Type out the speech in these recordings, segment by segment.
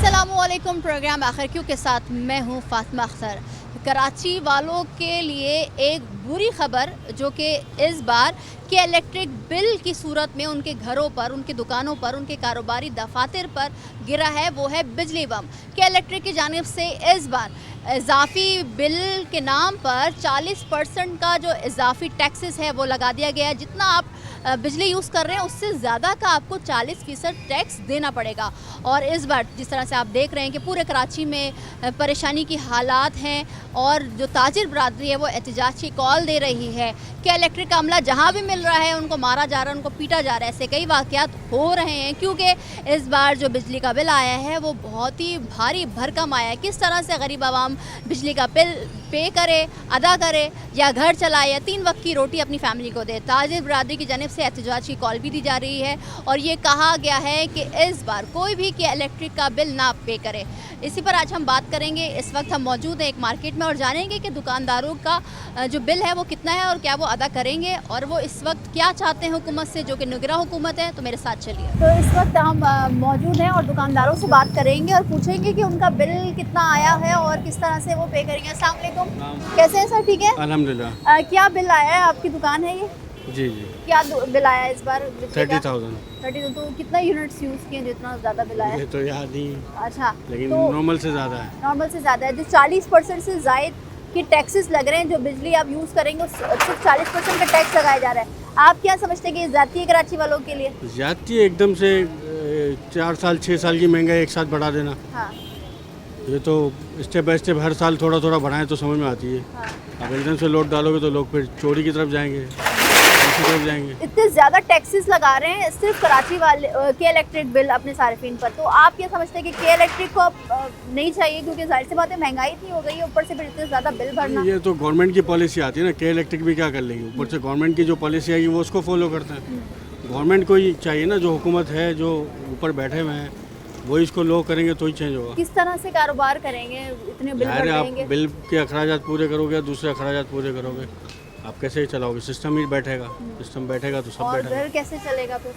अस्सलामुअलैकुम। प्रोग्राम आखिर क्यों के साथ मैं हूँ फातिमा अख्तर। कराची वालों के लिए एक बुरी खबर जो कि इस बार के इलेक्ट्रिक बिल की सूरत में उनके घरों पर, उनकी दुकानों पर, उनके कारोबारी दफातर पर गिरा है, वो है बिजली बम। के इलेक्ट्रिक की जानिब से इस बार इजाफी बिल के नाम पर 40% का जो इजाफी टैक्सेस है वो लगा दिया गया है। जितना आप बिजली यूज़ कर रहे हैं उससे ज़्यादा का आपको 40% टैक्स देना पड़ेगा। और इस बार जिस तरह से आप देख रहे हैं कि पूरे कराची में परेशानी की हालात हैं और जो ताजिर बरादरी है वो एहतजाज की कॉल दे रही है कि इलेक्ट्रिक का अमला जहाँ भी मिल रहा है उनको मारा जा रहा है, उनको पीटा जा रहा है। ऐसे कई वाक़यात हो रहे हैं क्योंकि इस बार जो बिजली का बिल आया है वो बहुत ही भारी भरकम आया है। किस तरह से गरीब आवाम बिजली का बिल पे करे, अदा करे या घर चलाए या 3 वक्त की रोटी अपनी फैमिली को दे। ताजिर बरादरी की जानिब से एहतजाज की कॉल भी दी जा रही है और ये कहा गया है कि इस बार कोई भी कि इलेक्ट्रिक का बिल ना पे करे। इसी पर आज हम बात करेंगे। इस वक्त हम मौजूद हैं एक मार्केट में और जानेंगे कि दुकानदारों का जो बिल है वो कितना है और क्या वो अदा करेंगे और वो इस वक्त क्या चाहते हैं हुकूमत से, जो कि निगरान हुकूमत है। तो मेरे साथ चलिए। तो इस वक्त हम मौजूद हैं और दुकानदारों से बात करेंगे और पूछेंगे कि उनका बिल कितना आया है और किस तरह से वो पे करेंगे। अस्सलाम वालेकुम, कैसे हैं सर? ठीक है अल्हम्दुलिल्लाह। क्या बिल आया है? आपकी दुकान है ये? जी जी, क्या बिल आया है इस बार? 30,000। 30। तो कितना यूनिट्स यूज़ किए जितना ज़्यादा बिल आया? ये तो याद नहीं, अच्छा, लेकिन तो नॉर्मल से ज़्यादा है। नॉर्मल से ज़्यादा है। जो 40% से ज़ायद की टैक्सेस लग रहे हैं, जो बिजली आप यूज़ करेंगे उस सिर्फ 40% का टैक्स लगाया जा रहा है। आप क्या समझते हैं कि ये ज़्यादती है कराची वालों के लिए? जाती है एकदम से 4 साल 6 साल की महंगाई एक साथ बढ़ा देना। हाँ ये तो स्टेप बाय स्टेप हर साल थोड़ा थोड़ा बढ़ाएं तो समझ में आती है। हाँ। अब एकदम से लोड डालोगे तो लोग फिर चोरी की तरफ जाएंगे, दूसरी तरफ जाएंगे। इतने ज़्यादा टैक्सेस लगा रहे हैं सिर्फ कराची वाले के इलेक्ट्रिक बिल अपने सार्फिन पर। तो आप क्या समझते हैं कि के इलेक्ट्रिक को अब नहीं चाहिए, क्योंकि जाहिर सी बात है महंगाई इतनी हो गई है, ऊपर से फिर इतने ज़्यादा बिल भरना। ये तो गवर्नमेंट की पॉलिसी आती है ना, के इलेक्ट्रिक भी क्या कर लेगी। ऊपर से गवर्नमेंट की जो पॉलिसी आएगी वो उसको फॉलो करते हैं। गवर्नमेंट को ही चाहिए ना, जो हुकूमत है, जो ऊपर बैठे हुए हैं, वो इसको लो करेंगे तो ही चेंज होगा। किस तरह से कारोबार करेंगे? इतने बिल भर आप देंगे। बिल के अखराजात पूरे करोगे या दूसरे अखराजात पूरे करोगे, आप कैसे चलाओगे? सिस्टम ही बैठेगा, सिस्टम बैठेगा तो सब और बैठेगा। घर कैसे चलेगा फिर?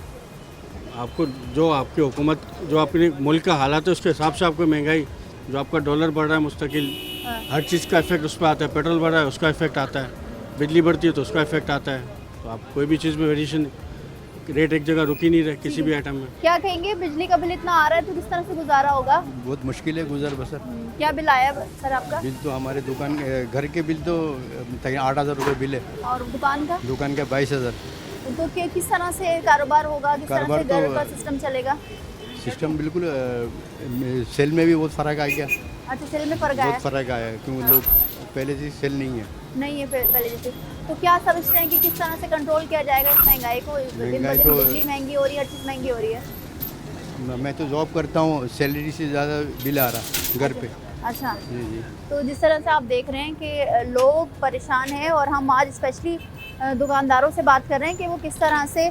आपको जो आपकी हुकूमत, जो अपने मुल्क का हालात है उसके हिसाब से आपको महंगाई, जो आपका डॉलर बढ़ रहा है मुस्तकिल, हाँ। हर चीज़ का इफेक्ट उस पर आता है। पेट्रोल बढ़ रहा है उसका इफेक्ट आता है, बिजली बढ़ती है तो उसका इफेक्ट आता है। तो आप कोई भी चीज़ में वेरिएशन, रेट एक जगह रुक ही नहीं रहे किसी भी आइटम में। क्या कहेंगे? बिजली का बिल इतना आ रहा है तो किस तरह से गुजारा होगा? बहुत मुश्किल है गुजर बसर। क्या बिल आया सर आपका? बिल तो हमारे दुकान घर के बिल तो 8,000 रुपये बिल है, और दुकान का? दुकान का 22,000। तो किस तरह से कारोबार होगा? किस तरह से कारोबार घर तो- का सिस्टम चलेगा? सिस्टम बिल्कुल सेल में भी बहुत फ़र्क आ गया, अच्छा, सेल में फर्क आया बहुत फ़र्क आया है क्योंकि लोग पहले से सेल नहीं है। नहीं है पहले जैसे। तो क्या समझते हैं कि किस तरह से कंट्रोल किया जाएगा इस महंगाई को? दिन ब महंगाई दिन तो- बिजली महंगी हो रही है, हर चीज़ महंगी हो रही है। मैं तो जॉब करता हूँ, सैलरी से ज़्यादा बिल आ रहा घर पे। अच्छा, जी जी। तो जिस तरह से आप देख रहे हैं कि लोग परेशान हैं और हम आज स्पेशली दुकानदारों से बात कर रहे हैं कि वो किस तरह से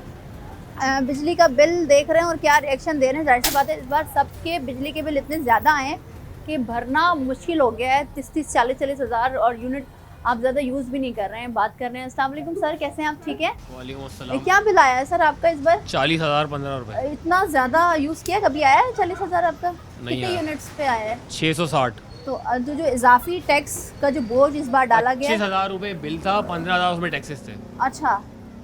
बिजली का बिल देख रहे हैं और क्या रिएक्शन दे रहे हैं। जाहिर सी बात है इस बार सबके बिजली के बिल इतने ज़्यादा आए हैं कि भरना मुश्किल हो गया है। 30-30, 40-40 हज़ार और यूनिट आप ज़्यादा यूज़ भी नहीं कर रहे हैं। बात कर रहे हैं। अस्सलाम वालेकुम सर, कैसे हैं आप? ठीक है। वालेकुम अस्सलाम। क्या बिल आया है सर आपका इस बार? 40,000 15 रुपये। इतना ज़्यादा यूज़ किया? कभी आया है 40,000 आपका? नहीं कितने आया। यूनिट्स पे आया है? 660। तो जो इजाफी टैक्स का जो बोझ इस बार डाला गया है। 25,000 रुपये बिल था, 15,000 उसमें टैक्सेस थे। अच्छा,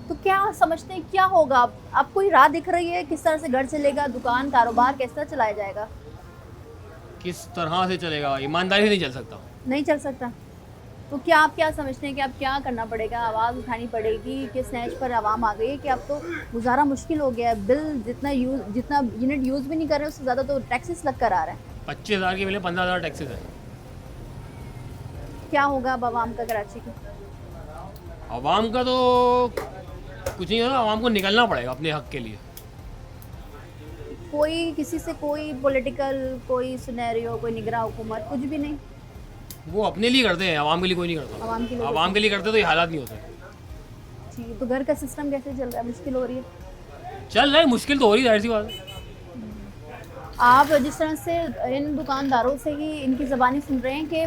तो क्या समझते हैं क्या होगा? आप कोई राह दिख रही है किस तरह से घर चलेगा, दुकान कारोबार किस तरह चलाया जाएगा? किस तरह से चलेगा? ईमानदारी से नहीं चल सकता। नहीं चल सकता। तो क्या आप क्या समझते हैं कि अब क्या करना पड़ेगा? आवाज़ उठानी पड़ेगी कि स्नैच पर आवाम आ गई है कि अब तो गुजारा मुश्किल हो गया है। बिल जितना यूनिट यूज़ भी नहीं कर रहे उससे ज़्यादा तो टैक्सेस लग कर आ रहा है। 25,000 के मिले, 15,000 टैक्सेस है। क्या होगा अब आवाम का कराची का? आवाम का तो कुछ नहीं होगा, आवाम को निकलना पड़ेगा अपने हक के लिए। कोई किसी से कोई पॉलिटिकल कोई सिनेरियो, कोई निगरान हुकूमत, कुछ भी नहीं? वो अपने लिए करते हैं, आवाम के लिए कोई नहीं करता। आवाम के लिए आवाम के लिए करते तो ये हालात नहीं होते। ठीक है, तो घर का सिस्टम कैसे चल रहा है? मुश्किल हो रही है? चल रहा है, मुश्किल तो हो रही है, जाहिर सी बात है। आप जिस तरह से इन दुकानदारों से ही इनकी ज़बानी सुन रहे हैं कि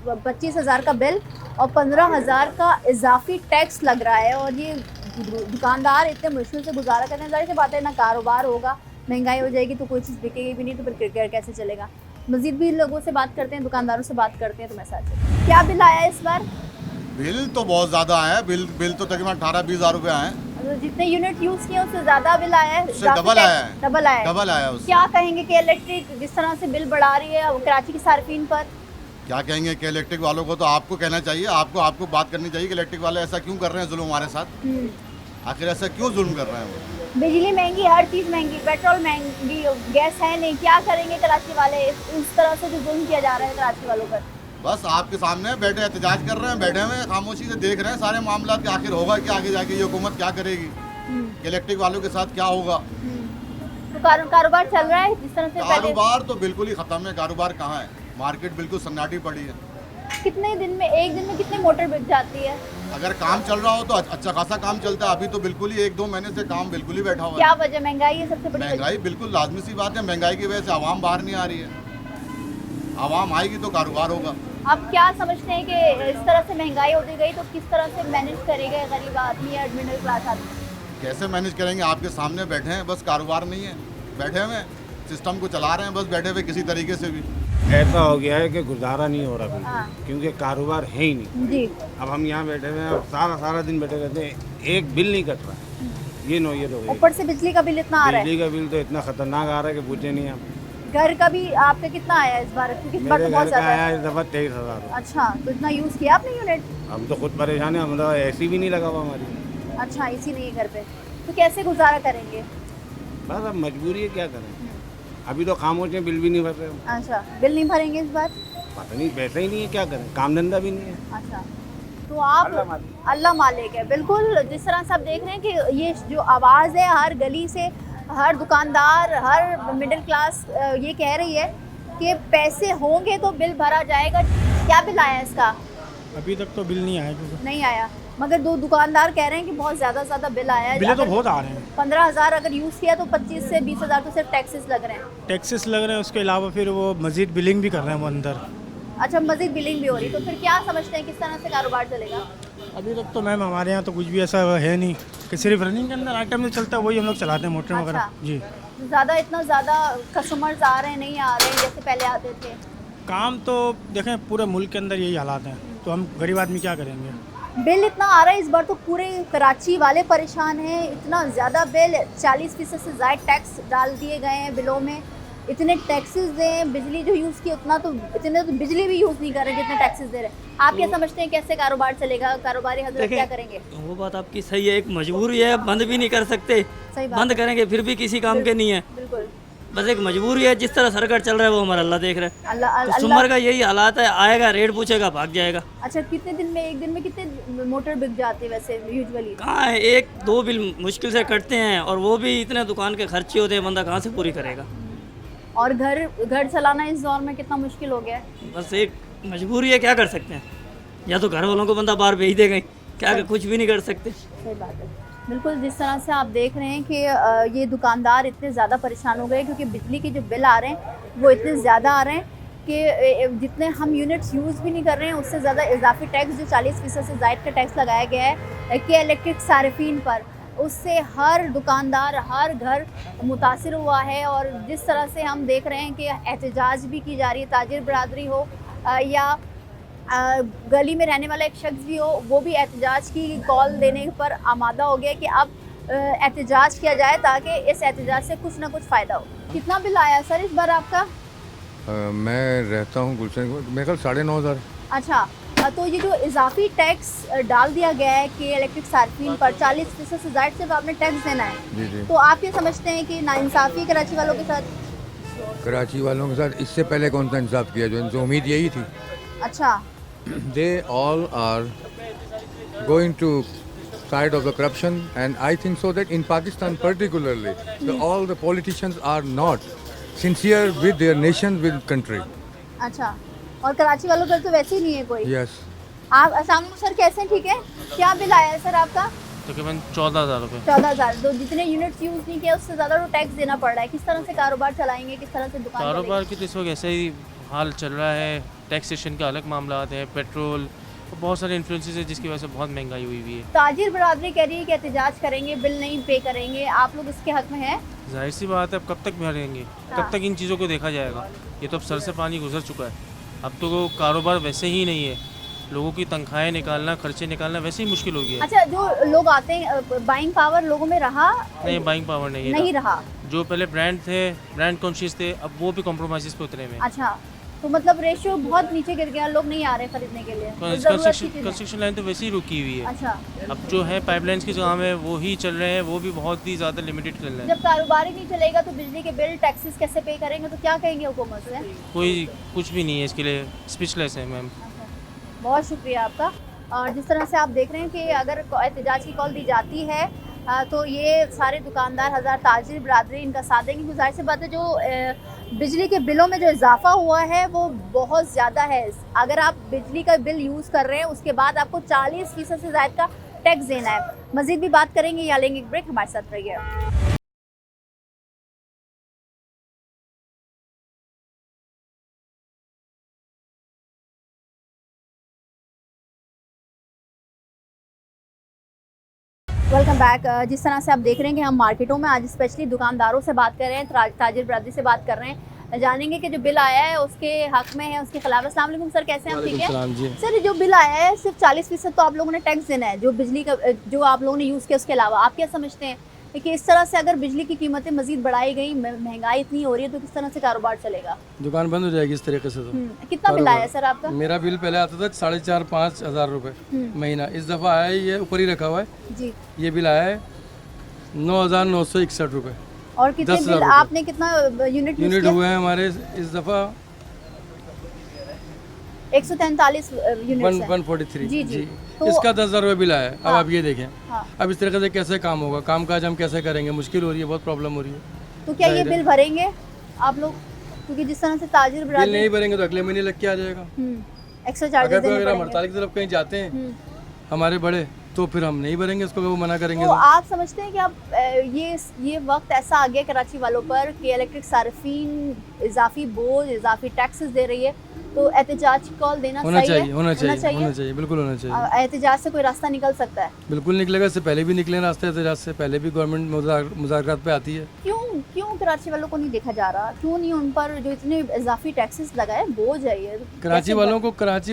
25,000 का बिल और 15,000 का इजाफी टैक्स लग रहा है और ये दुकानदार इतने मुश्किल से गुजारा करते हैं। ज़ाहिर सी बात है ना कारोबार होगा महंगाई हो जाएगी तो कोई चीज़ बिकेगी भी नहीं, तो फिर कैसे चलेगा। मजीद भी लोगों से बात करते हैं, दुकानदारों से बात करते हैं, तो मैं साथ क्या बिल आया इस बार? बिल तो बहुत ज़्यादा आया है। बिल तो तकरीबन 18-20 हज़ार रुपये आए हैं। मतलब जितने यूनिट यूज़ किए उससे ज़्यादा बिल आया है? उससे डबल आया है। डबल आया उससे। क्या कहेंगे कि इलेक्ट्रिक जिस तरह से बिल बढ़ा रही है कराची के सार्फिन पर? क्या कहेंगे कि इलेक्ट्रिक वालों को तो आपको कहना चाहिए, आपको बात करनी चाहिए कि इलेक्ट्रिक वाले ऐसा क्यों कर रहे हैं जुल्म हमारे साथ। आखिर ऐसा क्यों जुल्म कर रहे हैं वो? बिजली महंगी, हर चीज़ महंगी, पेट्रोल महंगी, गैस है नहीं, क्या करेंगे कराची वाले इस तरह से जो जुल्म किया जा रहा है कराची वालों पर? बस आपके सामने बैठे एहतजाज कर रहे हैं, बैठे हुए खामोशी से देख रहे हैं सारे मामला कि आखिर होगा क्या, आगे जाके ये हुकूमत क्या करेगी, इलेक्ट्रिक वालों के साथ क्या होगा। तो कारोबार चल रहा है जिस तरह से पहले? कारोबार तो बिल्कुल ही ख़त्म है। कारोबार कहाँ है? मार्केट बिल्कुल सन्नाटी पड़ी है। कितने दिन में, एक दिन में कितने मोटर बिक जाती है? अगर काम चल रहा हो तो अच्छा खासा काम चलता है। अभी तो बिल्कुल ही 1-2 महीने से काम बिल्कुल ही बैठा हुआ है। क्या वजह? महंगाई है सबसे बड़ी वजह। महंगाई बिल्कुल लाजमी सी बात है। महंगाई की वजह से आवाम बाहर नहीं आ रही है। आवाम आएगी तो कारोबार होगा। आप क्या समझते हैं कि इस तरह से महंगाई होती गई तो किस तरह से मैनेज करेगा गरीब आदमी या मिडिल क्लास आदमी? कैसे मैनेज करेंगे? आपके सामने बैठे हैं, बस कारोबार नहीं है, बैठे हुए सिस्टम को चला रहे हैं, बस बैठे हुए किसी तरीके से भी। ऐसा हो गया है कि गुजारा नहीं हो रहा हाँ। बिल्कुल, क्योंकि कारोबार है ही नहीं। जी। अब हम यहाँ बैठे हुए हैं और सारा दिन बैठे रहते हैं, एक बिल नहीं कट रहा। ये तो ऊपर से बिजली का बिल इतना आ रहा है। बिजली का बिल तो इतना खतरनाक आ रहा है कि पूछे नहीं आप। घर का भी आपका कितना आया इस बार? क्योंकि इस बार तो मेरे बहुत घर का ज्यादा आया है। इस दफा 23,000। अच्छा, तो इतना यूज किया आपने यूनिट? हम तो खुद परेशान है, हमारा एसी भी नहीं लगा हुआ हमारी। अच्छा, इसी नहीं घर पे, तो कैसे गुजारा करेंगे? बस अब मजबूरी है, क्या करें। अभी तो खामोश है, बिल भी नहीं भर रहे हम। अच्छा, बिल नहीं भरेंगे इस बार? पता नहीं, पैसा ही नहीं है, क्या करें, काम धंधा भी नहीं है। अच्छा, तो आप अल्लाह मालिक है। बिल्कुल जिस तरह से आप देख रहे हैं कि ये जो आवाज़ है हर गली से, हर दुकानदार, हर मिडिल क्लास ये कह रही है कि पैसे होंगे तो बिल भरा जाएगा। क्या बिल आया इसका? अभी तक तो बिल नहीं आया क्योंकि नहीं आया, मगर दो दुकानदार कह रहे हैं कि बहुत ज़्यादा बिल आया है। बिल तो बहुत आ रहे हैं। 15,000 अगर यूज़ किया तो 25 से 20,000 तो सिर्फ टैक्सेस लग रहे हैं। टैक्सेस लग रहे हैं, उसके अलावा फिर वो मज़ीद बिलिंग भी कर रहे हैं वो अंदर। अच्छा, मज़ीद बिलिंग भी हो रही, तो फिर क्या समझते हैं किस तरह से कारोबार चलेगा? अभी तक तो मैम हमारे यहाँ तो कुछ भी ऐसा है नहीं कि सिर्फ रनिंग के अंदर आइटम जो चलता है वही हम लोग चलाते हैं, मोटर वगैरह। अच्छा। जी। इतना ज़्यादा कस्टमर्स आ रहे हैं, नहीं आ रहे हैं जैसे पहले आते थे? काम तो देखें पूरे मुल्क के अंदर यही हालात हैं, तो हम गरीब आदमी क्या करेंगे। बिल इतना आ रहा है इस बार तो पूरे कराची वाले परेशान हैं। इतना ज़्यादा बिल, 40% से ज़्यादा टैक्स डाल दिए गए हैं बिलों में। इतने टैक्सेस दें, बिजली जो यूज़ की उतना तो, इतने तो बिजली भी यूज़ नहीं कर रहे जितने टैक्सेस दे रहे हैं। आप क्या समझते हैं कैसे कारोबार चलेगा? कारोबारी हजरत क्या करेंगे? वो बात आपकी सही है, एक मजबूरी है, बंद भी नहीं कर सकते। सही बात बंद है। करेंगे फिर भी किसी काम के नहीं है, बिल्कुल। बस एक मजबूरी है। जिस तरह सरकार चल रहा है वो हमारा अल्लाह देख रहा है। अल्लाह तो सुमर का यही हालात है, आएगा रेट पूछेगा भाग जाएगा। अच्छा, कितने दिन में, एक दिन में कितने मोटर बिक जाते हैं वैसे यूजुअली? कहाँ है, 1-2 बिल मुश्किल से कटते हैं, और वो भी इतने दुकान के खर्चे होते हैं, बंदा कहाँ से पूरी करेगा। और घर चलाना इस दौर में कितना मुश्किल हो गया है। बस एक मजबूरी है, क्या कर सकते हैं। या तो घर वालों को बंदा बाहर भेज देगा, क्या कुछ भी नहीं कर सकते। सही बात है। बिल्कुल जिस तरह से आप देख रहे हैं कि ये दुकानदार इतने ज़्यादा परेशान हो गए क्योंकि बिजली के जो बिल आ रहे हैं वो इतने ज़्यादा आ रहे हैं कि जितने हम यूनिट्स यूज़ भी नहीं कर रहे हैं उससे ज़्यादा इजाफी टैक्स जो 40% से ज़ायद का टैक्स लगाया गया है कि इलेक्ट्रिक सार्फिन पर, उससे हर दुकानदार, हर घर मुतासिर हुआ है। और जिस तरह से हम देख रहे हैं कि एहतजाज भी की जा रही है, ताजिर बरादरी हो या गली में रहने वाला एक शख्स भी हो, वो भी एहतजाज की कॉल देने पर आमादा हो गया कि अब एहतजाज किया जाए ताकि इस एहतजाज से कुछ ना कुछ फ़ायदा हो। कितना बिल आया सर इस बार आपका? मैं रहता हूँ गुलशन, मेरे ख्याल 9,500। अच्छा, तो ये जो इजाफी टैक्स डाल दिया गया है कि इलेक्ट्रिक सार्फिन पर 40% से ज़्यादा सिर्फ आपने टैक्स देना है, जी। तो आप ये समझते हैं कि नाइंसाफ़ी कराची वालों के साथ? कराची वालों के साथ इससे पहले कौन सा इंसाफ किया? जो इनसे उम्मीद यही थी। अच्छा, They all are going to side of the corruption, and I think so that in Pakistan particularly, all the politicians are not sincere with their nation, with country. अच्छा, और कराची वालों पर तो वैसे ही नहीं है कोई। Yes. आप अस्सलाम वालेकुम सर, कैसे हैं? ठीक है। क्या बिल आया है सर आपका? तकरीबन 14,000 रुपये। 14,000। तो जितने यूनिट्स यूज़ नहीं किया उससे ज़्यादा तो टैक्स देना पड़ रहा है। किस तरह से कारोबार चलाएंगे, किस तरह से दुकान कारोबार की तो इस वक्त ऐसे ही हाल चल रहा है। टैक्सेशन के अलग मामला हैं, पेट्रोल, तो बहुत सारे इन्फ्लुएंसेस है जिसकी वजह से बहुत महंगाई हुई हुई है। ताजिर बरादरी कह रही है कि एहतजाज करेंगे, बिल नहीं पे करेंगे, आप लोग इसके हक में हैं? जाहिर सी बात है, अब कब तक भरेंगे, कब तक इन चीज़ों को देखा जाएगा। ये तो अब सर से पानी गुजर चुका है। अब तो कारोबार वैसे ही नहीं है, लोगों की तनख्वाहें निकालना, खर्चे निकालना वैसे ही मुश्किल हो गया है। अच्छा, जो लोग आते हैं, बाइंग पावर लोगों में रहा? नहीं, बाइंग पावर नहीं रहा। जो पहले ब्रांड थे, ब्रांड कॉन्शियस थे, अब वो भी कॉम्प्रोमाइज़ पे उतरे हुए। अच्छा, तो मतलब रेशियो बहुत नीचे गिर गया, लोग नहीं आ रहे खरीदने के लिए। कंस्ट्रक्शन लाइन तो वैसे ही रुकी हुई है। अच्छा, अब जो है पाइपलाइंस के काम है वो ही चल रहे हैं, वो भी बहुत ही ज़्यादा लिमिटेड चल रहे हैं। जब कारोबार ही नहीं चलेगा तो बिजली के बिल, टैक्सेस कैसे पे करेंगे? तो क्या कहेंगे हुकूमत से? कोई कुछ भी नहीं है इसके लिए, स्पीचलेस है मैम। बहुत शुक्रिया आपका। और जिस तरह से आप देख रहे हैं कि अगर एहतजाज की कॉल दी जाती है तो ये सारे दुकानदार, हज़ार ताजिर बरादरी इनका साथ देंगे, क्योंकि जाहिर सी बात है जो बिजली के बिलों में जो इजाफा हुआ है वो बहुत ज़्यादा है। अगर आप बिजली का बिल यूज़ कर रहे हैं उसके बाद आपको 40% से ज़्यादा का टैक्स देना है। मज़ीद भी बात करेंगे, या लेंगे एक ब्रेक, हमारे साथ रहिए। Welcome back. जिस तरह से आप देख रहे हैं कि हम मार्केटों में आज स्पेशली दुकानदारों से बात कर रहे हैं, ताजिर बरादरी से बात कर रहे हैं, जानेंगे कि जो बिल आया है उसके हक में है, उसके खिलाफ। अस्सलाम वालेकुम सर, कैसे हैं आप? ठीक है सर, जो बिल आया है सिर्फ 40% तो आप लोगों ने टैक्स देना है, जो बिजली का जो आप लोगों ने यूज़ किया उसके अलावा। आप क्या समझते हैं कि इस तरह से अगर बिजली की कीमतें मजीद बढ़ाई गई, महंगाई इतनी हो रही है, तो किस तरह से कारोबार चलेगा? दुकान बंद हो जाएगी इस तरीके से। तो कितना बिल आया है सर आपका? मेरा बिल पहले आता था 4,500-5 हज़ार रुपये महीना, इस दफ़ा आया है, ये ऊपर ही रखा हुआ है जी। ये बिल आया है 9,961 रुपये। और कितने बिल आपने, कितना यूनिट हुए हैं हमारे इस दफ़ा? 143 यूनिट, 143 जी। तो इसका 10,000 रुपये बिल आया है। अब आप ये देखें, हाँ। अब इस तरीके से कैसे काम होगा, काम काज हम कैसे करेंगे, मुश्किल हो रही है, बहुत प्रॉब्लम हो रही है। तो क्या ये बिल भरेंगे आप लोग? क्योंकि जिस तरह से ताजिर बिल बरादरी नहीं भरेंगे तो अगले महीने लग के आ जाएगा। एक्स्ट्रा चार्जेस देने अगर हम पड़ेंगे। हड़ताल की तरफ कहीं जाते हैं हमारे बड़े, तो फिर हम नहीं भरेंगे इसको, वो मना करेंगे। तो आप समझते हैं कि आप ये वक्त ऐसा आ गया कराची वालों पर कि इलेक्ट्रिक सार्फिन इजाफी बोझ, इजाफी टैक्सेस दे रही है, तो एहतजाज की कॉल देना होना सही है? चाहिए, बिल्कुल होना चाहिए। एहतजाज से कोई रास्ता निकल सकता है? बिल्कुल निकलेगा, इससे पहले भी निकले रास्ते, एहतजाज से पहले भी गवर्नमेंट मुज़ाकरात पे आती है। क्यों कराची वालों को नहीं देखा जा रहा? क्यों नहीं उन पर जो इतने इजाफी टैक्सेस लगाए, बोझ है ये? कराची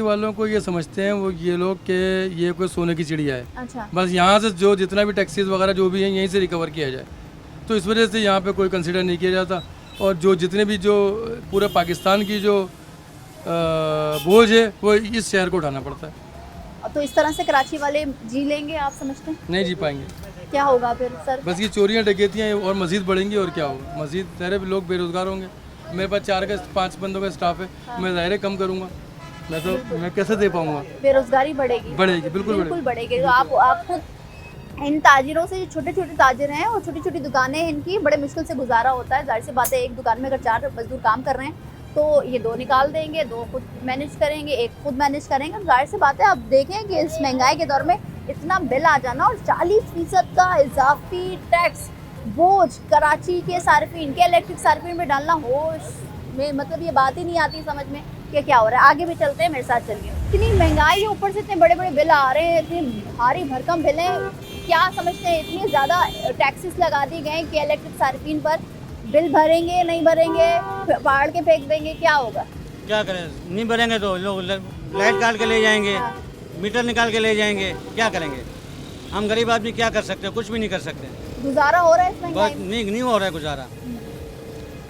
वालों को ये समझते हैं वो ये लोग के ये कोई सोने की चिड़िया है। अच्छा, बस यहाँ से जो जितना भी टैक्सेस वगैरह जो भी है यहीं से रिकवर किया जाए, तो इस वजह से यहाँ पे कोई कंसिडर नहीं किया जाता। और जो जितने भी जो पूरे पाकिस्तान की जो बोझ है वो इस शहर को उठाना पड़ता है। तो इस तरह से कराची वाले जी लेंगे, आप समझते हैं? नहीं जी पाएंगे। क्या होगा फिर सर? बस ये चोरियाँ डकैतियाँ और मज़ीद बढ़ेंगी, और क्या होगा, मज़ीद सारे लोग बेरोज़गार होंगे। मेरे पास 4-5 बंदों का स्टाफ है, मैं ज़ाहिर कम करूँगा, मैं कैसे दे पाऊँगा? बेरोजगारी बढ़ेगी, बिल्कुल बढ़ेगी। तो आप खुद इन ताजिरों से, छोटे छोटे ताजिर हैं और छोटी छोटी दुकानें हैं, इनकी बड़े मुश्किल से गुजारा होता है। जाहिर सी बात है, एक दुकान में अगर 4 मजदूर काम कर रहे हैं तो ये 2 निकाल देंगे, 2 खुद मैनेज करेंगे, 1 खुद मैनेज करेंगे। जाहिर सी बात है, आप देखें कि इस महंगाई के दौर में इतना बिल आ जाना और 40% का इजाफी टैक्स बोझ कराची के सार्फिन के, इलेक्ट्रिक सार्फिन में डालना, होश में मतलब ये बात ही नहीं आती समझ में कि क्या हो रहा है। आगे भी चलते हैं, मेरे साथ चलिए। इतनी महंगाई है, ऊपर से इतने बड़े बड़े बिल आ रहे हैं, इतनी भारी भरकम बिल हैं। क्या समझते हैं, इतनी ज़्यादा टैक्सेस लगा दी गए कि इलेक्ट्रिक सार्फिन पर बिल भरेंगे, नहीं भरेंगे, फाड़ के फेंक देंगे, क्या होगा? क्या करें, नहीं भरेंगे तो लोग लाइट काट के ले जाएंगे, मीटर निकाल के ले जाएंगे, क्या करेंगे? हम गरीब आदमी क्या कर सकते हैं? कुछ भी नहीं कर सकते। गुजारा हो रहा है इस महंगाई में? नहीं हो रहा है गुजारा।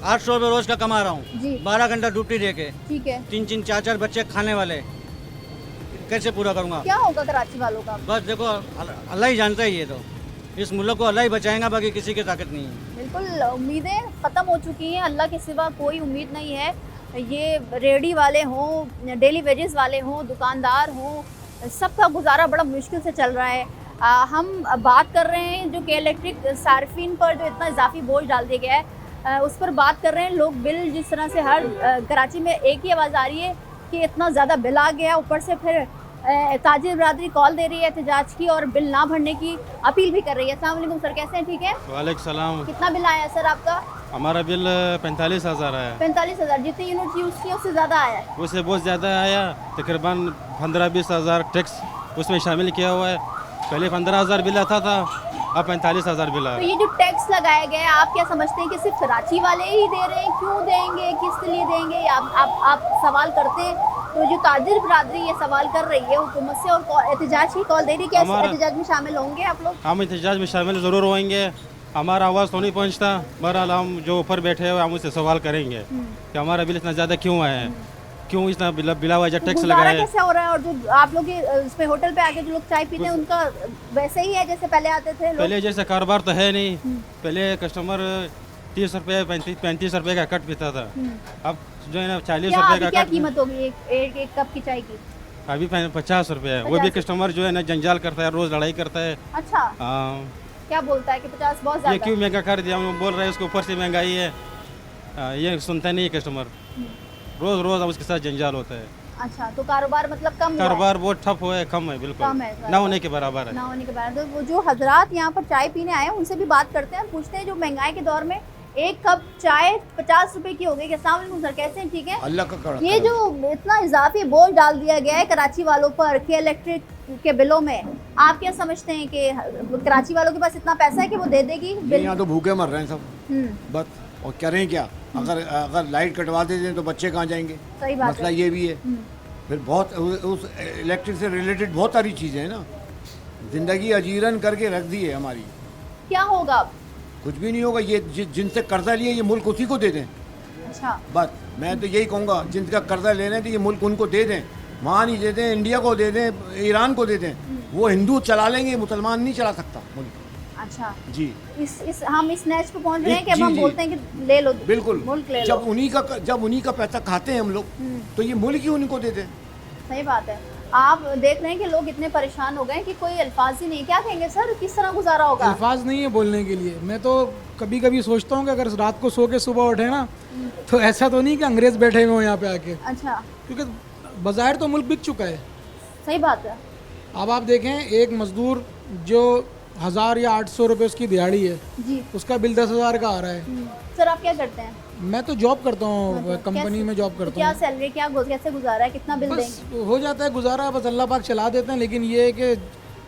800 रुपये रोज का कमा रहा हूँ, 12 घंटा ड्यूटी दे के, ठीक है, 3-3 4-4 बच्चे खाने वाले, कैसे पूरा करूँगा? क्या होगा कराची वालों का? बस देखो, अल्लाह ही जानता है, ये तो इस मुल्क को अल्लाह ही बचाएगा, बाकी किसी की ताकत नहीं है। बिल्कुल, उम्मीदें ख़त्म हो चुकी हैं, अल्लाह के सिवा कोई उम्मीद नहीं है। ये रेडी वाले हों, डेली वेजेस वाले हों, दुकानदार हों, सबका गुजारा बड़ा मुश्किल से चल रहा है। हम बात कर रहे हैं जो कि इलेक्ट्रिक सार्फिन पर जो इतना इजाफी बोझ डाल दिया गया है, उस पर बात कर रहे हैं। लोग बिल जिस तरह से हर कराची में एक ही आवाज़ आ रही है कि इतना ज़्यादा बिल आ गया, ऊपर से फिर ताजिर बरादरी कॉल दे रही है एहतजाज की और बिल ना भरने की अपील भी कर रही है। अस्सलाम वालेकुम सर, कैसे हैं? ठीक है। वालेकुम सलाम। कितना बिल आया है सर आपका? हमारा बिल 45,000 है। 45,000 जितनी यूनिट यूज़ की उससे ज़्यादा आया है? उससे बहुत ज़्यादा आया, तकरीबन 15-20 हज़ार टैक्स उसमें शामिल किया हुआ है। पहले 15,000 बिल आता था, अब 45,000 बिल आ तो रहा है। ये जो टैक्स लगाया गया है, आप क्या समझते हैं कि सिर्फ कराची वाले ही दे रहे हैं? क्यों देंगे, किस लिए देंगे? आप सवाल करते हैं तो जो ताजिर बरादरी ये सवाल कर रही है हुकूमत से और एहतजाज की कॉल दे रही है, क्या इस एहतजाज में शामिल होंगे आप लोग? हम एहतजाज में शामिल ज़रूर होंगे। हमारा आवाज़ तो नहीं पहुँचता, बहरहाल हम जो ऊपर बैठे हुए हम उससे सवाल करेंगे कि हमारा बिल इतना ज़्यादा क्यों आया है, क्यों इतना बिला वजह टैक्स गुजारा लगाया है। कैसे हो रहा है? और जो आप लोग इसमें होटल पे आके जो लोग चाय पीते हैं उनका वैसे ही है जैसे पहले आते थे लोग? पहले जैसे कारोबार तो है नहीं। पहले कस्टमर 30 रुपये 35 रुपये का कट पीता था, अब जो है ना 40 क्या रुपये अभी का क्या कट कीमत होगी एक कप की चाय की? अभी 50 रुपये है। वो भी कस्टमर जो है ना जंजाल करता है, रोज़ लड़ाई करता है। अच्छा, हाँ, क्या बोलता है कि 50 बहुत ये ज़्यादा? क्यों महंगा कर दिया? हम बोल रहे हैं उसके ऊपर से महंगाई है। ये सुनता नहीं है कस्टमर, रोज़ रोज़ उसके साथ जंजाल होता है। अच्छा, तो कारोबार मतलब कम हुआ है? कारोबार बहुत ठप हुआ है, कम है, बिल्कुल कम है, ना होने के बराबर है। ना होने के बाद तो वो जो हजरात यहाँ पर चाय पीने आए हैं उनसे भी बात करते हैं, पूछते हैं जो महंगाई के दौर में एक कप चाय 50 रुपए की हो गई। अस्सलाम वालेकुम सर, कैसे हैं? ठीक है। अल्लाह का करम। ये जो इतना इजाफी बोझ डाल दिया गया है कराची वालों पर के इलेक्ट्रिक के बिलों में, आप क्या समझते हैं कि कराची वालों के पास इतना पैसा है कि वो दे देगी बिल? यहाँ तो भूखे मर रहे हैं सब बस, और करें क्या? अगर लाइट कटवा देते हैं तो बच्चे कहाँ जाएंगे? सही बात मसला है। ये भी है। फिर बहुत उस इलेक्ट्रिक से रिलेटेड बहुत सारी चीज़ें हैं ना, ज़िंदगी अजीरन करके रख दी है हमारी। क्या होगा अब? कुछ भी नहीं होगा। ये जिनसे कर्जा लिए ये मुल्क उसी को दे दें। अच्छा, बस मैं तो यही कहूँगा, जिनका कर्जा ले रहे हैं तो ये मुल्क उनको दे दें। वहाँ नहीं दे दें, इंडिया को दे दें, ईरान को दे दें। वो हिंदू चला लेंगे, मुसलमान नहीं चला सकता मुल्क। अच्छा जी, हम इस नेच पे पहुंच रहे हैं कि अब जी, हम जी। बोलते हैं कि ले लो बिल्कुल। मुल्क ले लो। जब उन्हीं का पैसा खाते हैं हम लोग, तो ये मुल्क ही उनको दे दें। सही बात है। आप देख रहे हैं कि लोग इतने परेशान हो गए कि कोई अल्फाज ही नहीं। क्या कहेंगे सर, किस तरह गुजारा होगा? अल्फाज नहीं है बोलने के लिए। मैं तो कभी कभी सोचता हूँ कि अगर रात को सो के सुबह उठे ना, तो ऐसा तो नहीं कि अंग्रेज बैठे हुए हो यहाँ पे आके, अच्छा, क्योंकि बाज़ाहिर तो मुल्क बिक चुका है। सही बात है। अब आप देखें, एक मजदूर जो 1000 या 800 रुपये उसकी दिहाड़ी है, जी, उसका बिल 10,000 का आ रहा है। सर आप क्या करते हैं? मैं तो जॉब करता हूँ, अच्छा, कंपनी कैसे- में जॉब तो करता क्या हूँ। सैलरी, क्या कैसे गुजारा है, कितना बिल बस देंगे? हो जाता है गुजारा, बस अल्लाह पाक चला देते हैं। लेकिन ये है कि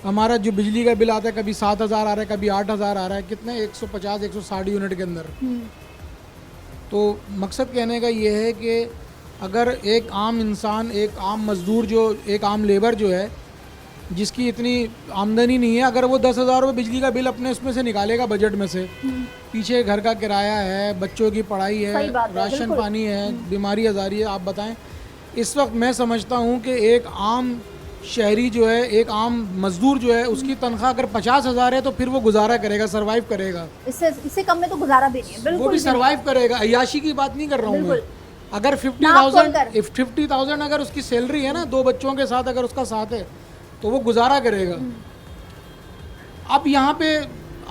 हमारा जो बिजली का बिल आता है, कभी 7,000 आ रहा है, कभी 8,000 आ रहा है। कितने 150-160 यूनिट के अंदर। तो मकसद कहने का ये है कि अगर एक आम इंसान, एक आम मज़दूर, जो एक आम लेबर जो है, जिसकी इतनी आमदनी नहीं है, अगर वो 10,000 रुपये बिजली का बिल अपने उसमें से निकालेगा बजट में से, पीछे घर का किराया है, बच्चों की पढ़ाई है, सही बात है, राशन बिल्कुल। पानी है, बीमारी आजारी है, आप बताएं। इस वक्त मैं समझता हूँ कि एक आम शहरी जो है, एक आम मजदूर जो है, उसकी तनख्वाह अगर 50,000 है तो फिर वो गुजारा करेगा, सरवाइव करेगा। इससे कम में तो गुजारा भी नहीं है। बिल्कुल वो भी भी सरवाइव करेगा। अयाशी की बात नहीं कर रहा हूँ मैं। बिल्कुल। अगर नाप खोलकर। 50,000 अगर उसकी सैलरी है ना, 2 बच्चों के साथ अगर उसका साथ है, तो वो गुजारा करेगा। अब यहाँ पे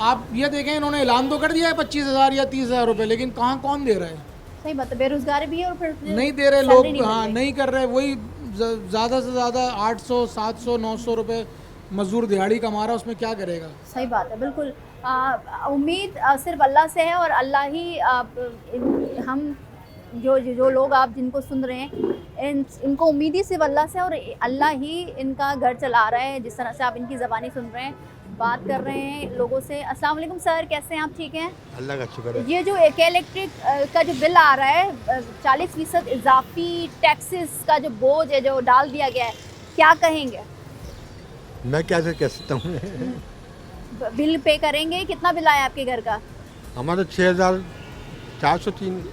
आप ये देखें, इन्होंने ऐलान तो कर दिया है 25,000 या 30,000 रुपये, लेकिन कहाँ कौन दे रहा है? सही बात है, बेरोजगारी भी है और फिर नहीं दे रहे सैलरी लोग। नहीं हाँ, मिल रही। नहीं कर रहे। वही ज़्यादा से ज़्यादा 800, 700, 900 रुपये मजदूर दिहाड़ी कमा रहा है, उसमें क्या करेगा? सही बात है, बिल्कुल। उम्मीद सिर्फ अल्लाह से है और अल्लाह ही हम जो लोग आप जिनको सुन रहे हैं, इनको उम्मीद ही सिर्फ अल्लाह से, और अल्लाह ही इनका घर चला रहा है। जिस तरह से आप इनकी ज़बानी सुन रहे हैं, बात कर रहे हैं लोगों से। अस्सलाम वालेकुम सर, कैसे हैं आप? ठीक हैं? अल्लाह का शुक्र है। ये जो एक इलेक्ट्रिक का जो बिल आ रहा है, 40% इजाफी टैक्सेस का जो बोझ है जो डाल दिया गया है, क्या कहेंगे? मैं कैसे कह सकता हूँ? बिल पे करेंगे? कितना बिल आया आपके घर का? हमारा 6,403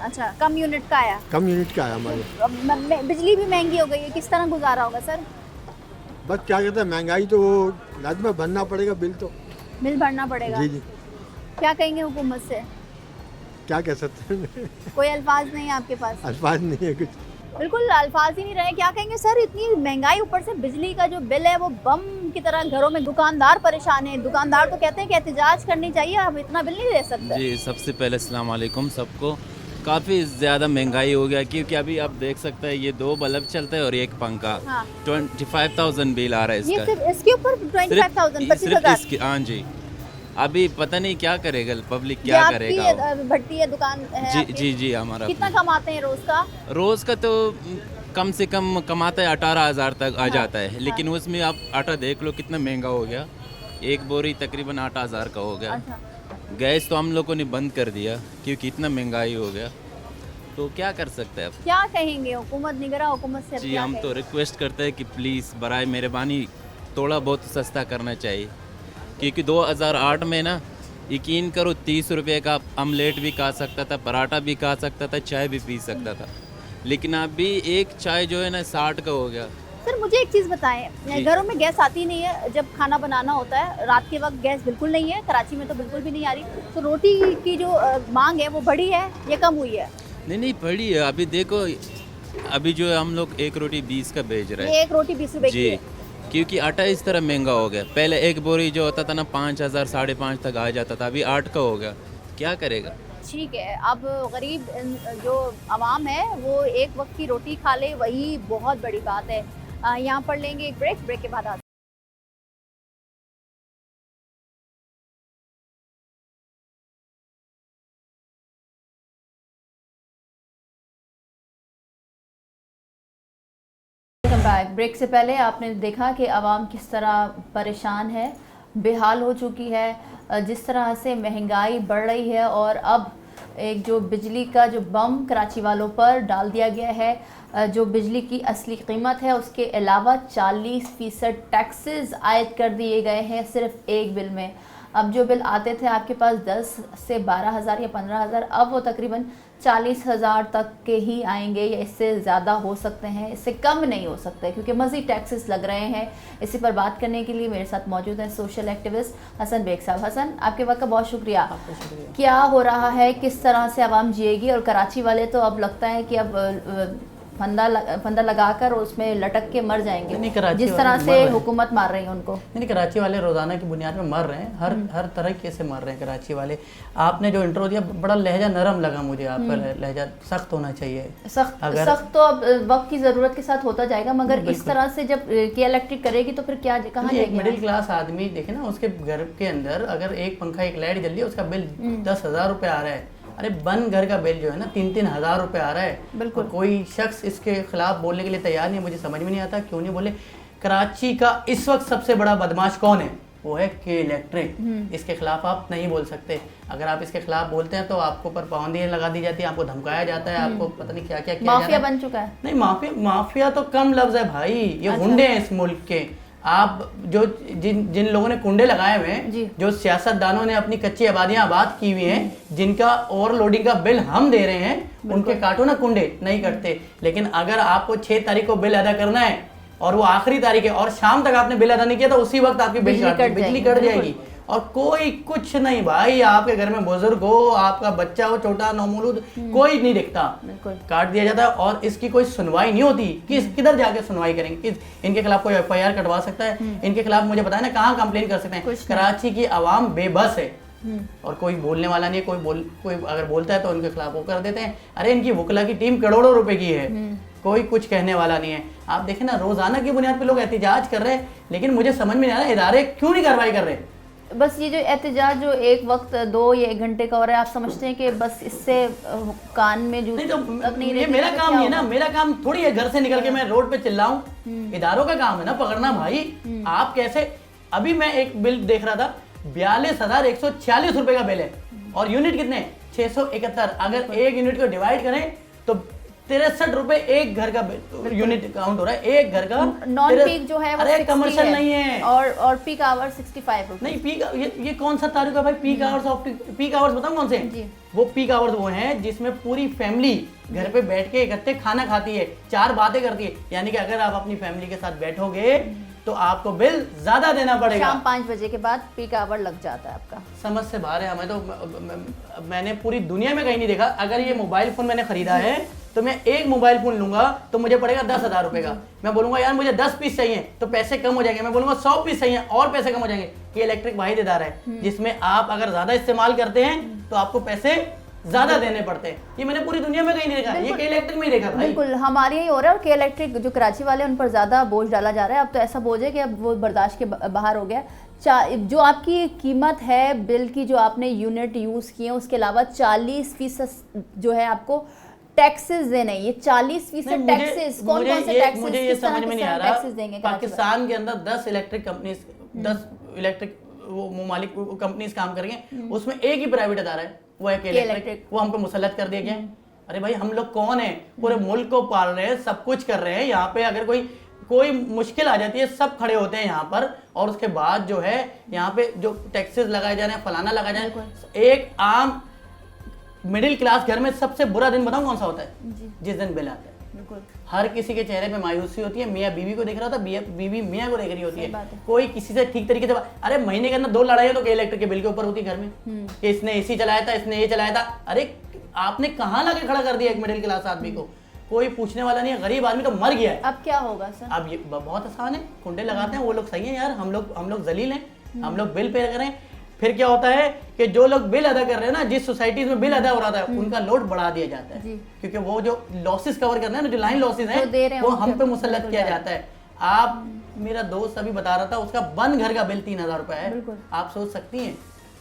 अच्छा, कम यूनिट का आया। कम यूनिट का है हमारे। बिजली भी महंगी हो गई है, किस तरह गुजारा होगा सर? बस क्या कहते हैं, महंगाई तो लाजमी भरना पड़ेगा, बिल तो। बिल भरना पड़ेगा। जी जी, क्या कहेंगे हुकूमत से? क्या कह सकते हैं? कोई अल्फाज नहीं है आपके पास? अल्फाज नहीं है कुछ। बिल्कुल अल्फाज ही नहीं रहे। क्या कहेंगे सर, इतनी महंगाई, ऊपर से बिजली का जो बिल है वो बम की तरह घरों में, दुकानदार परेशान है। दुकानदार तो कहते हैं कि एहतजाज करनी चाहिए, हम इतना बिल नहीं दे सकते। जी, सबसे पहले अस्सलाम वालेकुम सबको। काफ़ी ज़्यादा महंगाई हो गया, क्योंकि अभी आप देख सकते हैं ये 2 बल्ब चलते हैं और एक पंखा। हाँ। 25,000 बिल आ रहा है ये इसका। सिर्फ इसके ऊपर 25,000 सिर्फ 25,000 इसकी, हाँ जी। अभी पता नहीं क्या करेगा पब्लिक, ये क्या आपकी करेगा। भट्टी है, दुकान है जी आपकी? जी जी हमारा कितना कमाते हैं रोज का? रोज़ का तो कम से कम कमाता है 18,000 तक आ जाता है, लेकिन उसमें आप आटा देख लो कितना महंगा हो गया। एक बोरी तकरीबन 8,000 का हो गया। अच्छा। गैस तो हम लोगों ने बंद कर दिया क्योंकि इतना महंगाई हो गया, तो क्या कर सकते हैं अब। क्या कहेंगे हुकूमत निगरान हुकूमत से? जी क्या हम तो कहेंगे? रिक्वेस्ट करते हैं कि प्लीज़ बराए मेहरबानी थोड़ा बहुत सस्ता करना चाहिए, क्योंकि 2008 में ना यकीन करो 30 रुपये का आमलेट भी खा सकता था, पराठा भी खा सकता था, चाय भी पी सकता था, लेकिन अभी एक चाय जो है ना 60 का हो गया। सर मुझे एक चीज़ बताएं, जी। घरों में गैस आती नहीं है जब खाना बनाना होता है, रात के वक्त गैस बिल्कुल नहीं है, कराची में तो बिल्कुल भी नहीं आ रही, तो रोटी की जो मांग है वो बढ़ी है या कम हुई है? नहीं बढ़ी है। अभी देखो, अभी जो है हम लोग एक रोटी 20 का बेच रहे ये हैं। एक रोटी 20 रुपए की जी, है। क्योंकि आटा इस तरह महंगा हो गया। पहले एक बोरी जो होता था ना 5,000 5,500 तक आ जाता था, अभी 8 का हो गया। क्या करेगा। ठीक है, अब गरीब जो आवाम है वो एक वक्त की रोटी खा ले, वही बहुत बड़ी बात है। यहाँ पर लेंगे एक ब्रेक के बाद आते हैं। ब्रेक से पहले आपने देखा कि आवाम किस तरह परेशान है, बेहाल हो चुकी है, जिस तरह से महंगाई बढ़ रही है और अब एक जो बिजली का जो बम कराची वालों पर डाल दिया गया है, जो बिजली की असली कीमत है उसके अलावा 40% टैक्सेस आयद कर दिए गए हैं सिर्फ एक बिल में। अब जो बिल आते थे आपके पास 10 से 12,000 या 15,000, अब वो तकरीबन 40,000 तक के ही आएंगे या इससे ज़्यादा हो सकते हैं, इससे कम नहीं हो सकते क्योंकि मज़ीद टैक्सेस लग रहे हैं। इसी पर बात करने के लिए मेरे साथ मौजूद हैं सोशल एक्टिविस्ट हसन बेग साहब। हसन, आपके वक्त का बहुत शुक्रिया। क्या हो रहा है, किस तरह से आवाम जिएगी? और कराची वाले तो अब लगता है कि अब फंदा लगाकर उसमें लटक के मर जाएंगे, जिस तरह से हुकूमत मार रही है उनको। नहीं, कराची वाले रोज़ाना की बुनियाद में मर रहे हैं, हर तरीके से मर रहे हैं कराची वाले। आपने जो इंट्रो दिया बड़ा लहजा नरम लगा मुझे, आपका लहजा सख्त होना चाहिए। सख्त तो अब वक्त की ज़रूरत के साथ होता जाएगा, मगर इस तरह से जब के इलेक्ट्रिक करेगी तो फिर क्या, कहाँ जाएगी? एक मिडिल क्लास आदमी देखे ना, उसके घर के अंदर अगर एक पंखा एक लाइट जल रही है, उसका बिल 10,000 रुपये आ रहा है। अरे बंद घर का बिल जो है ना 3-3 हज़ार रुपये आ रहा है। बिल्कुल। कोई शख्स इसके खिलाफ बोलने के लिए तैयार नहीं है। मुझे समझ में नहीं आता क्यों नहीं बोले। कराची का इस वक्त सबसे बड़ा बदमाश कौन है? वो है के इलेक्ट्रिक। इसके खिलाफ आप नहीं बोल सकते। अगर आप इसके खिलाफ बोलते हैं तो आपको पर पाबंदी लगा दी जाती है, आपको धमकाया जाता है, आपको पता नहीं क्या क्या किया जाता है। माफिया बन चुका है। नहीं, माफिया तो कम लफ्ज है भाई, ये गुंडे हैं इस मुल्क के। आप जो जिन लोगों ने कुंडे लगाए हुए हैं, जो सियासतदानों ने अपनी कच्ची आबादियां आबाद की हुई हैं, जिनका ओवरलोडिंग का बिल हम दे रहे हैं, उनके काटो ना कुंडे, नहीं कटते। लेकिन अगर आपको 6 तारीख को बिल अदा करना है और वो आखिरी तारीख है और शाम तक आपने बिल अदा नहीं किया तो उसी वक्त आपकी बिजली कट जाएगी। और कोई कुछ नहीं भाई, आपके घर में बुजुर्ग हो, आपका बच्चा हो छोटा नौमौलूद, कोई नहीं दिखता, काट दिया जाता है और इसकी कोई सुनवाई नहीं होती। किधर जाके सुनवाई करेंगे? इनके खिलाफ कोई FIR कटवा सकता है? इनके खिलाफ मुझे बताया ना कहाँ कंप्लेन कर सकते हैं? कराची की आवाम बेबस है और कोई बोलने वाला नहीं है। कोई अगर बोलता है तो उनके खिलाफ वो कर देते हैं। अरे इनकी वकला की टीम करोड़ों रुपए की है, कोई कुछ कहने वाला नहीं है। आप देखें ना, रोजाना की बुनियाद पे लोग एहतजाज कर रहे हैं, लेकिन मुझे समझ में नहीं आ रहा इदारे क्यों नहीं कार्रवाई कर रहे। बस ये जो एहतजाज जो एक वक्त 2 या 1 घंटे का हो रहा है, आप समझते हैं कि बस इससे कान में जो नहीं तो ये मेरा काम नहीं है ना, मेरा काम थोड़ी है घर से निकल के मैं रोड पे चिल्लाऊं। इदारों का काम है ना पकड़ना भाई। आप कैसे? अभी मैं एक बिल देख रहा था, 42,146 रुपए का बिल है और यूनिट कितने? 671। अगर एक यूनिट को डिवाइड करें तो 63 रुपए एक घर का यूनिट काउंट हो रहा है। एक घर का नॉन पीक जो है वो 60 कमर्शियल नहीं है और पीक आवर 65 रुपए। नहीं, पीक ये कौन सा तारीख है भाई? Peak hours off peak hours बताऊं कौन से? वो पीक आवर्स वो हैं जिसमें पूरी फैमिली घर पे बैठ के इकट्ठे खाना खाती है, 4 बातें करती है। यानी कि अगर आप अपनी फैमिली के साथ बैठोगे तो आपको बिल ज्यादा देना पड़ेगा। शाम 5 बजे के बाद पीक आवर लग जाता है आपका। समझ से बाहर है। हमें तो मैंने पूरी दुनिया में कहीं नहीं देखा। अगर ये मोबाइल फोन मैंने खरीदा है तो मैं एक मोबाइल फोन लूंगा तो मुझे पड़ेगा 10,000 रुपए का। मैं बोलूंगा यार मुझे 10 पीस चाहिए तो पैसे कम हो जाएंगे। मैं बोलूंगा 100 पीस चाहिए और पैसे कम हो जाएंगे। ये इलेक्ट्रिक वाहिद इदारा है जिसमें आप अगर ज्यादा इस्तेमाल करते हैं तो आपको पैसे ज्यादा देने पड़ते हैं। ये मैंने पूरी दुनिया में कहीं नहीं देखा, ये के इलेक्ट्रिक में ही देखा भाई। बिल्कुल हमारे यही हो रहा है। और के इलेक्ट्रिक जो कराची वाले उन पर ज़्यादा बोझ डाला जा रहा है। अब तो ऐसा बोझ है कि अब वो बर्दाश्त के बाहर हो गया। जो आपकी कीमत है बिल की, जो आपने यूनिट यूज़ किए हैं, उसके अलावा 40% जो है आपको टैक्सेस देने। ये 40% टैक्सेस कौन कौन से टैक्सेस? मुझे ये समझ में नहीं आ रहा। पाकिस्तान देंगे के अंदर 10 इलेक्ट्रिक कंपनीज, 10 इलेक्ट्रिक वो मालिक कंपनीज काम करेंगे, उसमें एक ही प्राइवेट अदारा है, वो है के इलेक्ट्रिक। वो हम पे मुसल्लत कर दिया गया। अरे भाई हम लोग कौन है? पूरे मुल्क को पाल रहे हैं, सब कुछ कर रहे हैं। यहाँ पे अगर कोई मुश्किल आ जाती है, सब खड़े होते हैं यहाँ पर। और उसके बाद जो है यहाँ पे जो टैक्सेस लगाए जा रहे हैं, फलाना लगाए जा रहे हैं। एक आम मिडिल क्लास घर में सबसे बुरा दिन बताऊं कौन सा होता है? जिस दिन बिल आता है। हर किसी के चेहरे पे मायूसी होती है। मियाँ बीवी को देख रहा होता है, बीवी मियाँ को देख रही होती है। कोई किसी से ठीक तरीके से अरे महीने के अंदर 2 लड़ाइयाँ तो के इलेक्ट्रिक के बिल के ऊपर होती है घर में, कि इसने एसी चलाया था, इसने ये चलाया था। अरे आपने कहाँ लाके खड़ा कर दिया एक मिडिल क्लास आदमी को? कोई पूछने वाला नहीं है। गरीब आदमी तो मर गया है। अब क्या होगा सर? अब ये बहुत आसान है, कुंडे लगाते हैं वो लोग सही है यार, हम लोग जलील हैं, हम लोग बिल पे करें। फिर क्या होता है कि जो लोग बिल अदा कर रहे हैं ना, जिस सोसाइटीज में बिल अदा हो रहा था, उनका लोड बढ़ा दिया जाता है, क्योंकि वो जो लॉसेस कवर करना है ना, जो लाइन लॉसेस हैं, वो हम पे मुसल्लत किया जाता है। आप, मेरा दोस्त अभी बता रहा था, उसका बंद घर का बिल 3000 रुपए है। आप सोच सकती हैं?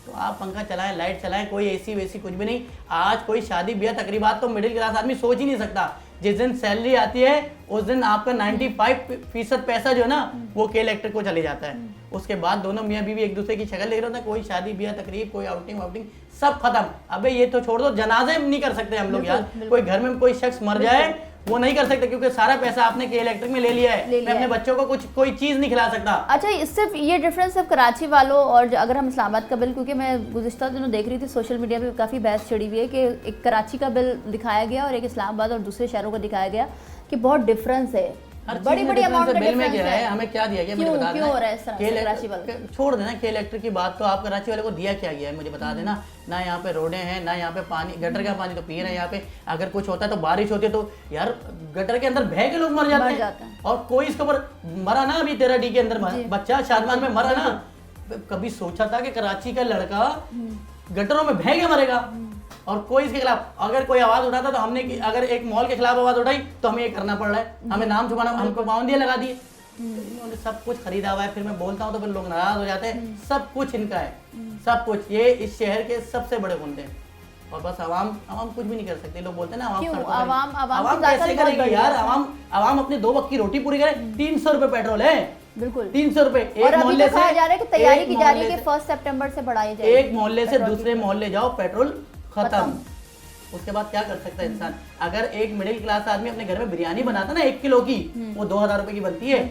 तो आप पंखा चलाएं, लाइट चलाएं, कोई एसी वेसी कुछ भी नहीं। आज कोई शादी ब्याह तकरीबात तो मिडिल क्लास आदमी सोच ही नहीं सकता। जिस दिन सैलरी आती है उस दिन आपका 95% पैसा जो है ना, वो के इलेक्ट्रिक को चले जाता है। उसके बाद दोनों मियाँ बीवी एक दूसरे की शक्ल देख रहे होते हैं। कोई शादी ब्याह तकरीब, कोई आउटिंग सब खत्म। अबे ये तो छोड़ दो, जनाजे नहीं कर सकते हम लोग यार। कोई घर में कोई शख्स मर जाए वो नहीं कर सकते, क्योंकि सारा पैसा आपने के इलेक्ट्रिक में ले लिया है। मैं अपने बच्चों को कोई चीज नहीं खिला सकता। अच्छा, सिर्फ ये डिफरेंस सिर्फ कराची वालों और अगर हम इस्लामाबाद का बिल, क्योंकि मैं गुज़िश्ता दिनों देख रही थी सोशल मीडिया पे काफ़ी बहस छिड़ी हुई है कि एक कराची का बिल दिखाया गया और एक इस्लामाबाद और दूसरे शहरों को दिखाया गया कि बहुत डिफरेंस है, बड़ी बड़ी अमाउंट का बिल में क्या है, हमें क्या दिया गया मुझे बता देना। क्यों हो रहा है इस तरह से कराची वाले? छोड़ देना के इलेक्ट्रिक की बात, तो आप कराची वाले को दिया क्या गया है मुझे बता देना। ना यहाँ पे रोडें हैं, ना यहाँ पे पानी, गटर का पानी तो पी रहे हैं यहाँ पे। अगर कुछ होता है तो बारिश होती है तो यार गटर के अंदर बह के लोग मर जाते हैं। और कोई इसके ऊपर मरा ना, अभी 13D के अंदर बच्चा शादमान में मरा ना। कभी सोचा था कि कराची का लड़का गटरों में बह के मरेगा? और कोई इसके खिलाफ अगर कोई आवाज उठाता तो हमने, अगर एक मॉल के खिलाफ आवाज उठाई तो हमें ये करना पड़ रहा है, हमें नाम छुपाना, हमको पाबंदियां लगा दी। इन्होंने सब कुछ खरीदा हुआ है। फिर मैं बोलता हूँ तो फिर लोग नाराज हो जाते हैं। सब कुछ इनका है, सब कुछ। ये इस शहर के सबसे बड़े गुंडे हैं। और बस आवाम कुछ भी नहीं कर सकते। लोग बोलते हैं ना आवाम कैसे करेगी यार? आवाम अपनी 2 वक्त की रोटी पूरी करे। 300 रुपए पेट्रोल है, बिल्कुल 300 रुपए। एक मोहल्ले से जा रहा है कि तैयारी की जा रही है कि 1 सितंबर से बढ़ाई जाएगी। एक मोहल्ले से दूसरे मोहल्ले जाओ, पेट्रोल खत्म। उसके बाद क्या कर सकता है इंसान? अगर एक मिडिल क्लास आदमी अपने घर में बिरयानी बनाता ना 1 किलो की, वो 2000 रुपए की बनती है।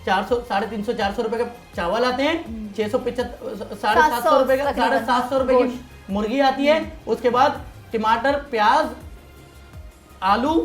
400, 350, 400 रुपए का चावल आते हैं, 675, 750 रुपए का, 750 रुपए की मुर्गी आती है। उसके बाद टमाटर, प्याज, आलू,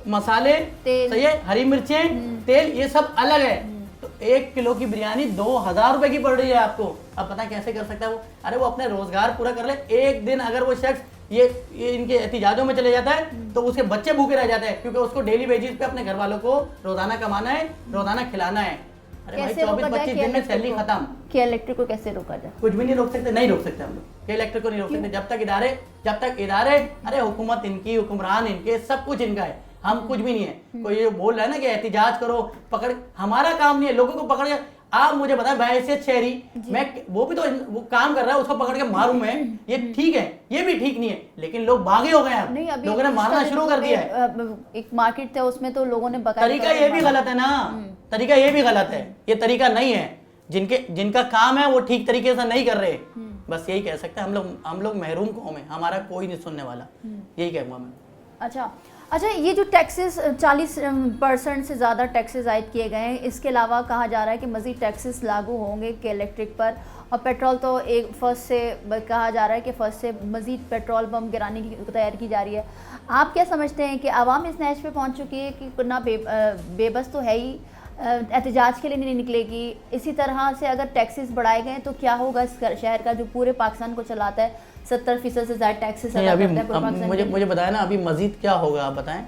मसाले, सही है, हरी मिर्चें, तेल, ये सब अलग है। तो 1 किलो की बिरयानी 2000 रुपए की पड़ रही है आपको। अब पता कैसे कर सकता है वो? अरे वो अपने रोजगार पूरा कर ले। एक दिन अगर वो शख्स ये इनके एहतिजाजों में चले जाता है तो उसके बच्चे भूखे रह जाते हैं, क्योंकि उसको डेली बेसिस पे अपने घर वालों को रोजाना कमाना है, रोजाना खिलाना है। अरे भाई 24-25 दिन में सैलरी खत्म। के इलेक्ट्रिक को कैसे रोका जाए? कुछ भी नहीं रोक सकते, नहीं रोक सकते हम लोग। के इलेक्ट्रिक को नहीं रोक सकते जब तक इदारे, अरे हुकूमत इनकी, हुक्मरान इनके, सब कुछ इनका है। हम कुछ भी नहीं है। कोई ये बोल रहा है ना कि एहतिजाज करो, पकड़, हमारा काम नहीं है लोगों को पकड़ के। आप मुझे बताएं, बहैसियत शहरी, मैं वो भी तो वो काम कर रहा है, उसको पकड़ के मारूं मैं, ये ठीक है? ये भी ठीक नहीं है। लेकिन लोग भागे हो गए हैं, लोगों ने मारना शुरू कर दिया है। एक मार्केट था उसमें तो लोगों ने तरीका ये भी गलत है ना, तरीका ये भी गलत है। ये तरीका नहीं है। जिनका काम है वो ठीक तरीके से नहीं कर रहे। बस यही कह सकते हैं। हम लोग महरूम कौम है, हमारा कोई नहीं सुनने वाला। यही कहूँगा मैं। अच्छा, ये जो टैक्सेस 40% से ज़्यादा टैक्सेस आयद किए गए हैं, इसके अलावा कहा जा रहा है कि मज़ीद टैक्सेस लागू होंगे के इलेक्ट्रिक पर। और पेट्रोल तो एक फर्स्ट से कहा जा रहा है कि फर्स्ट से मज़ीद पेट्रोल पम्प गिराने की तैयारी की जा रही है। आप क्या समझते हैं कि आवाम इस नहज पे पहुंच चुकी है कि ना बेबस तो है ही, एहतजाज के लिए नहीं निकलेगी? इसी तरह से अगर टैक्सेस बढ़ाए गए तो क्या होगा इस शहर का जो पूरे पाकिस्तान को चलाता है? 70% से ज़्यादा टैक्सेस अभी मुझे बताया ना, अभी मजीद क्या होगा आप बताएं।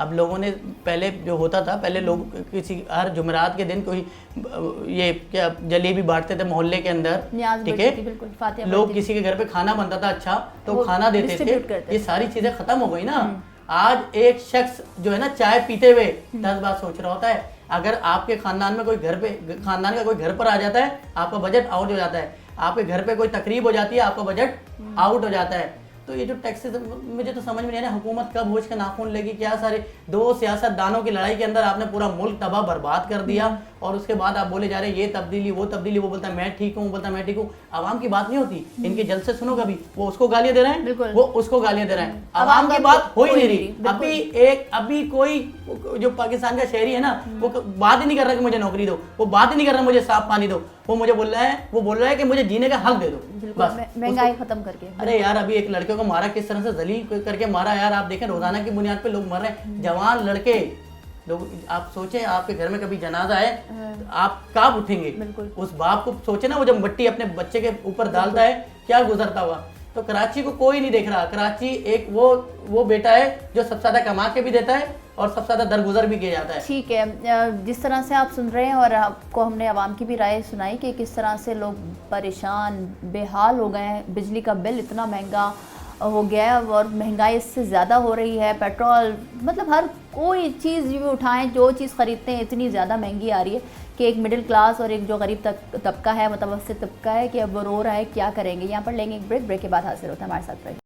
अब लोगों ने पहले जो होता था, पहले लोग किसी हर जुमेरात के दिन कोई ये क्या जलेबी बांटते थे मोहल्ले के अंदर, न्याज़ ठीक बढ़ती थी, बिल्कुल, है, फातिहा लोग बढ़ती किसी के घर पे खाना बनता था अच्छा तो वो खाना देते distribute थे, करते ये सारी चीजें खत्म हो गई ना। आज एक शख्स जो है ना चाय पीते हुए 10 बार सोच रहा होता है। अगर आपके खानदान में कोई घर पे खानदान का कोई घर पर आ जाता है, आपका बजट आउट हो जाता है, आपके घर पे कोई तकरीब हो जाती है, आपका बजट आउट हो जाता है। तो ये जो टैक्सेस, मुझे तो समझ में नहीं आ रहा हुकूमत कब होश का नाखून लेगी। क्या सारे दो सियासतदानों की लड़ाई के अंदर आपने पूरा मुल्क तबाह बर्बाद कर दिया और उसके बाद आप बोले जा रहे ये तब्दीली वो तब्दीली, वो बोलता है मैं ठीक हूँ, वो बोलता है मैं ठीक हूँ। आवाम की बात नहीं होती, इनके जलसे सुनो कभी, वो उसको गालियां दे रहे हैं, वो उसको गालियां दे रहे हैं, आवाम की बात हो ही नहीं रही। अभी कोई जो पाकिस्तान का शहरी है ना, वो बात ही नहीं कर रहा कि मुझे नौकरी दो, वो बात ही नहीं कर रहा मुझे साफ पानी दो, वो मुझे बोल रहा है कि मुझे जीने का हक दे दो, बस महंगाई खत्म करके। अरे यार अभी एक लड़के को मारा, किस तरह से जलील करके मारा यार, आप देखें रोजाना की बुनियाद पे लोग मर रहे हैं, जवान लड़के लोग। आप सोचें आपके घर में कभी जनाजा है आप कब उठेंगे, उस बाप को सोचे ना, वो जब मिट्टी अपने बच्चे के ऊपर डालता है क्या गुजरता हुआ। तो कराची को कोई नहीं देख रहा। कराची एक वो बेटा है जो सबसे ज्यादा कमा के भी देता है और सबसे ज्यादा दरगुजर भी किया जाता है। ठीक है, जिस तरह से आप सुन रहे हैं और आपको हमने आवाम की भी राय सुनाई कि किस तरह से लोग परेशान बेहाल हो गए हैं, बिजली का बिल इतना महंगा हो गया है और महंगाई इससे ज़्यादा हो रही है, पेट्रोल मतलब हर कोई चीज़ भी उठाएं, जो चीज़ ख़रीदते हैं इतनी ज़्यादा महंगी आ रही है कि एक मिडिल क्लास और एक जो गरीब तबका है, मुतवस्सित तबका है कि अब वो रो रहा है, क्या करेंगे। यहाँ पर लेंगे एक ब्रेक के बाद हाजिर होता है, हमारे साथ रहिए।